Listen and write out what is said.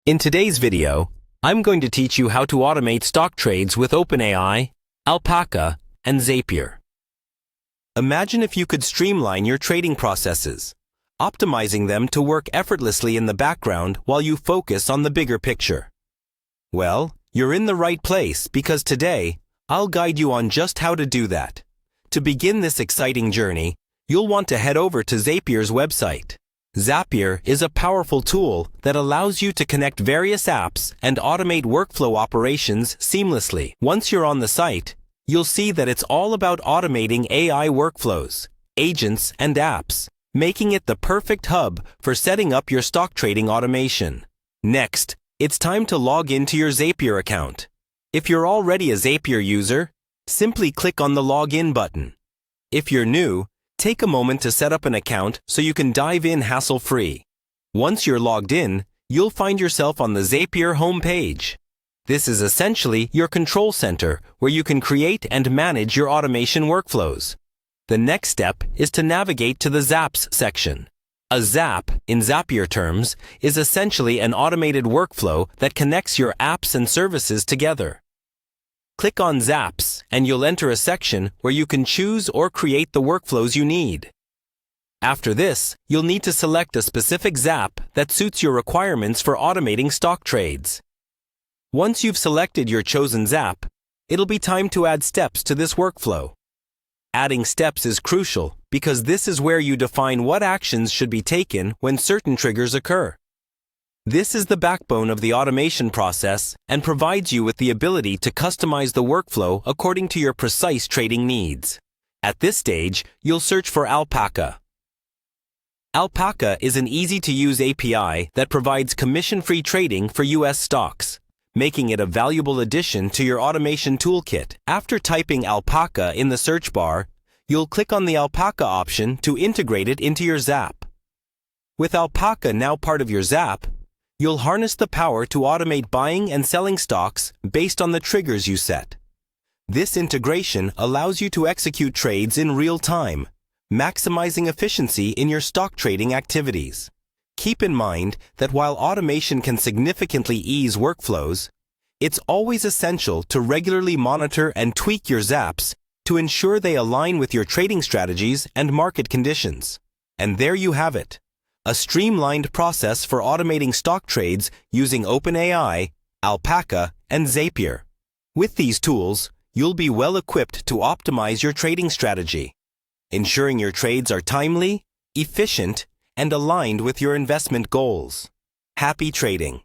In today's video, I'm going to teach you how to automate stock trades with Openai, Alpaca, and Zapier. Imagine if you could streamline your trading processes, optimizing them to work effortlessly in the background while you focus on the bigger picture. Well, you're in the right place because today, I'll guide you on just how to do that. To begin this exciting journey, you'll want to head over to Zapier's website. Zapier is a powerful tool that allows you to connect various apps and automate workflow operations seamlessly. Once you're on the site, you'll see that it's all about automating AI workflows, agents, and apps, making it the perfect hub for setting up your stock trading automation. Next, it's time to log into your Zapier account. If you're already a Zapier user, simply click on the Login button. If you're new, take a moment to set up an account so you can dive in hassle-free. Once you're logged in, you'll find yourself on the Zapier homepage. This is essentially your control center where you can create and manage your automation workflows. The next step is to navigate to the Zaps section. A Zap, in Zapier terms, is essentially an automated workflow that connects your apps and services together. Click on Zaps and you'll enter a section where you can choose or create the workflows you need. After this, you'll need to select a specific Zap that suits your requirements for automating stock trades. Once you've selected your chosen Zap, it'll be time to add steps to this workflow. Adding steps is crucial because this is where you define what actions should be taken when certain triggers occur. This is the backbone of the automation process and provides you with the ability to customize the workflow according to your precise trading needs. At this stage, you'll search for Alpaca. Alpaca is an easy-to-use API that provides commission-free trading for US stocks, making it a valuable addition to your automation toolkit. After typing Alpaca in the search bar, you'll click on the Alpaca option to integrate it into your Zap. With Alpaca now part of your Zap, you'll harness the power to automate buying and selling stocks based on the triggers you set. This integration allows you to execute trades in real time, maximizing efficiency in your stock trading activities. Keep in mind that while automation can significantly ease workflows, it's always essential to regularly monitor and tweak your Zaps to ensure they align with your trading strategies and market conditions. And there you have it. A streamlined process for automating stock trades using Openai, Alpaca, and Zapier. With these tools, you'll be well equipped to optimize your trading strategy, ensuring your trades are timely, efficient, and aligned with your investment goals. Happy trading!